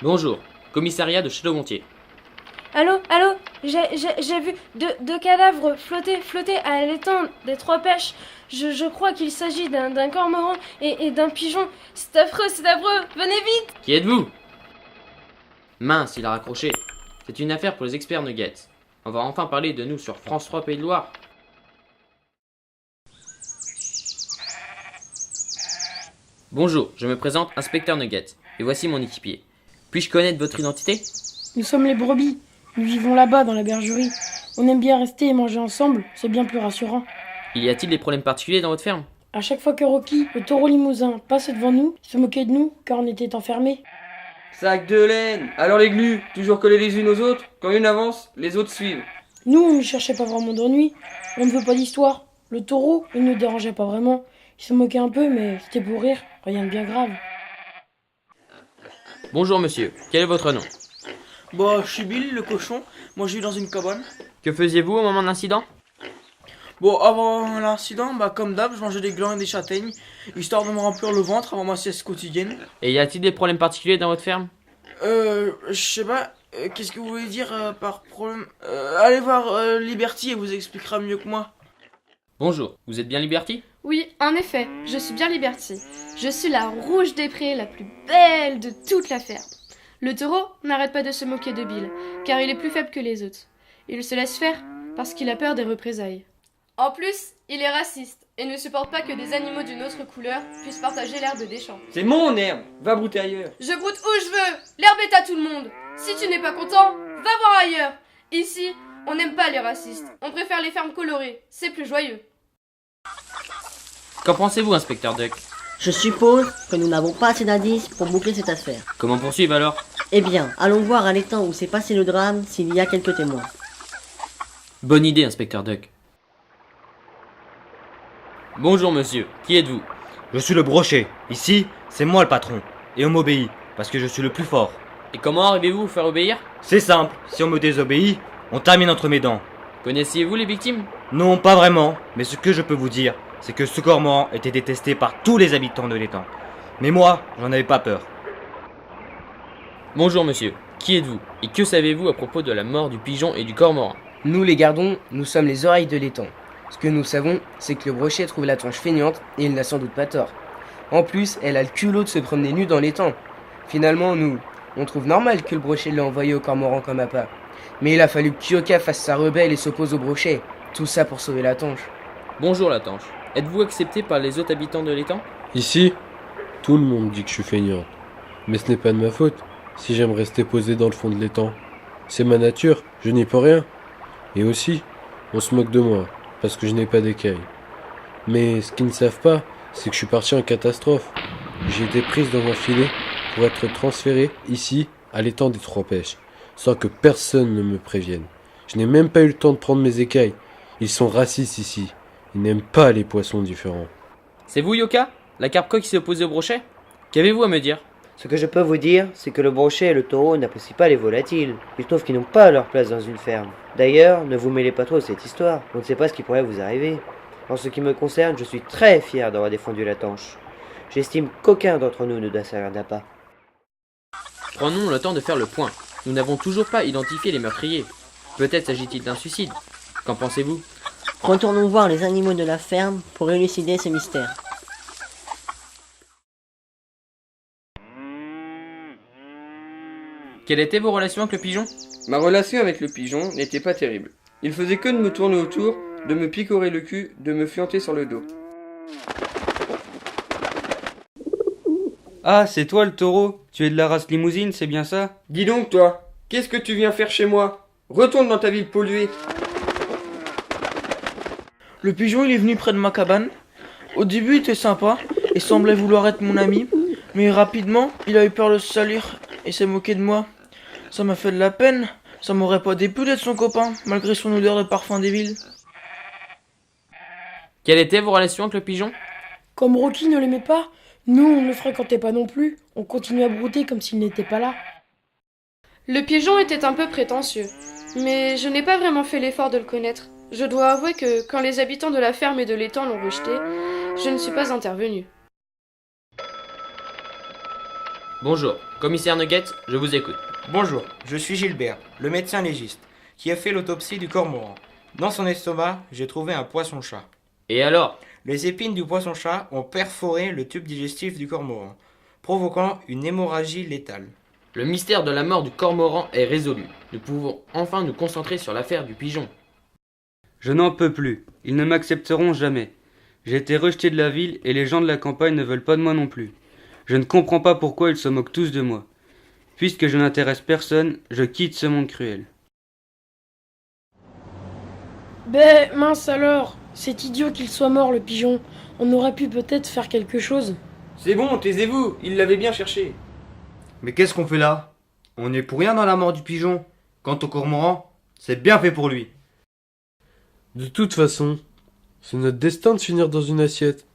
Bonjour, commissariat de Château-Gontier. Allô, j'ai vu deux cadavres flotter à l'étang des Trois Pêches. Je crois qu'il s'agit d'un cormoran et d'un pigeon. C'est affreux, venez vite! Qui êtes-vous? Mince, il a raccroché. C'est une affaire pour les experts Nuggets. On va enfin parler de nous sur France 3 Pays de Loire. Bonjour, je me présente, inspecteur Nuggets, et voici mon équipier. Puis-je connaître votre identité? Nous sommes les brebis. Nous vivons là-bas, dans la bergerie. On aime bien rester et manger ensemble, c'est bien plus rassurant. Y a-t-il des problèmes particuliers dans votre ferme? À chaque fois que Rocky, le taureau limousin, passe devant nous, il se moquait de nous, car on était enfermés. Sac de laine. Alors les glues, toujours collées les unes aux autres. Quand une avance, les autres suivent. Nous, on ne cherchait pas vraiment d'ennui. On ne veut pas d'histoire. Le taureau, il ne nous dérangeait pas vraiment. Il se moquait un peu, mais c'était pour rire. Rien de bien grave. Bonjour monsieur, quel est votre nom? Bah, je suis Bill, le cochon. Moi, je vis dans une cabane. Que faisiez-vous au moment de l'incident? Bon, avant l'incident, comme d'hab, je mangeais des glands et des châtaignes, histoire de me remplir le ventre avant ma sieste quotidienne. Et y a-t-il des problèmes particuliers dans votre ferme? Je sais pas, qu'est-ce que vous voulez dire par problème? Allez voir Liberty, elle vous expliquera mieux que moi. Bonjour, vous êtes bien Liberty? Oui, en effet, je suis bien Liberty. Je suis la rouge des prés, la plus belle de toute la ferme. Le taureau n'arrête pas de se moquer de Bill, car il est plus faible que les autres. Il se laisse faire parce qu'il a peur des représailles. En plus, il est raciste et ne supporte pas que des animaux d'une autre couleur puissent partager l'herbe des champs. C'est mon herbe. Va brouter ailleurs. Je broute où je veux, l'herbe est à tout le monde. Si tu n'es pas content, va voir ailleurs. Ici, on n'aime pas les racistes, on préfère les fermes colorées, c'est plus joyeux. Qu'en pensez-vous, inspecteur Duck? Je suppose que nous n'avons pas assez d'indices pour boucler cette affaire. Comment poursuivre alors? Eh bien, allons voir à l'étang où s'est passé le drame s'il y a quelques témoins. Bonne idée, inspecteur Duck. Bonjour monsieur, qui êtes-vous? Je suis le brochet. Ici, c'est moi le patron. Et on m'obéit, parce que je suis le plus fort. Et comment arrivez-vous à vous faire obéir? C'est simple, si on me désobéit, on termine entre mes dents. Connaissiez-vous les victimes? Non, pas vraiment, mais ce que je peux vous dire, c'est que ce cormoran était détesté par tous les habitants de l'étang. Mais moi, j'en avais pas peur. Bonjour monsieur, qui êtes-vous? Et que savez-vous à propos de la mort du pigeon et du cormoran? Nous les gardons, nous sommes les oreilles de l'étang. Ce que nous savons, c'est que le brochet trouve la tronche feignante et il n'a sans doute pas tort. En plus, elle a le culot de se promener nue dans l'étang. Finalement, on trouve normal que le brochet l'ait envoyé au cormoran comme appât. Mais il a fallu que Kyoka fasse sa rebelle et s'oppose au brochet. Tout ça pour sauver la tanche. Bonjour la tanche. Êtes-vous accepté par les autres habitants de l'étang? Ici, tout le monde dit que je suis feignant. Mais ce n'est pas de ma faute si j'aime rester posé dans le fond de l'étang. C'est ma nature, je n'y peux rien. Et aussi, on se moque de moi, parce que je n'ai pas d'écailles. Mais ce qu'ils ne savent pas, c'est que je suis parti en catastrophe. J'ai été prise dans un filet pour être transféré ici, à l'étang des Trois Pêches, sans que personne ne me prévienne. Je n'ai même pas eu le temps de prendre mes écailles. Ils sont racistes ici. Ils n'aiment pas les poissons différents. C'est vous Yoka? La carpe-coq qui s'est opposée au brochet? Qu'avez-vous à me dire? Ce que je peux vous dire, c'est que le brochet et le taureau n'apprécient pas les volatiles. Ils trouvent qu'ils n'ont pas leur place dans une ferme. D'ailleurs, ne vous mêlez pas trop à cette histoire. On ne sait pas ce qui pourrait vous arriver. En ce qui me concerne, je suis très fier d'avoir défendu la tanche. J'estime qu'aucun d'entre nous ne doit servir d'appât. Prenons le temps de faire le point. Nous n'avons toujours pas identifié les meurtriers. Peut-être s'agit-il d'un suicide. Qu'en pensez-vous? Retournons voir les animaux de la ferme pour élucider ce mystère. Quelles étaient vos relations avec le pigeon? Ma relation avec le pigeon n'était pas terrible. Il faisait que de me tourner autour, de me picorer le cul, de me fianter sur le dos. Ah, c'est toi le taureau. Tu es de la race limousine, c'est bien ça? Dis donc toi, qu'est-ce que tu viens faire chez moi? Retourne dans ta ville polluée. Le pigeon, il est venu près de ma cabane. Au début, il était sympa et semblait vouloir être mon ami. Mais rapidement, il a eu peur de se salir et s'est moqué de moi. Ça m'a fait de la peine. Ça m'aurait pas déplu d'être son copain, malgré son odeur de parfum des villes. Quelles étaient vos relations avec le pigeon? Comme Rocky ne l'aimait pas, nous on ne le fréquentait pas non plus. On continuait à brouter comme s'il n'était pas là. Le pigeon était un peu prétentieux, mais je n'ai pas vraiment fait l'effort de le connaître. Je dois avouer que quand les habitants de la ferme et de l'étang l'ont rejeté, je ne suis pas intervenue. Bonjour, commissaire Nugget, je vous écoute. Bonjour, je suis Gilbert, le médecin légiste, qui a fait l'autopsie du cormoran. Dans son estomac, j'ai trouvé un poisson-chat. Et alors? Les épines du poisson-chat ont perforé le tube digestif du cormoran, provoquant une hémorragie létale. Le mystère de la mort du cormoran est résolu. Nous pouvons enfin nous concentrer sur l'affaire du pigeon. Je n'en peux plus. Ils ne m'accepteront jamais. J'ai été rejeté de la ville et les gens de la campagne ne veulent pas de moi non plus. Je ne comprends pas pourquoi ils se moquent tous de moi. Puisque je n'intéresse personne, je quitte ce monde cruel. Ben mince alors, c'est idiot qu'il soit mort le pigeon. On aurait pu peut-être faire quelque chose. C'est bon, taisez-vous, il l'avait bien cherché. Mais qu'est-ce qu'on fait là? On n'est pour rien dans la mort du pigeon. Quant au cormoran, c'est bien fait pour lui. De toute façon, c'est notre destin de finir dans une assiette.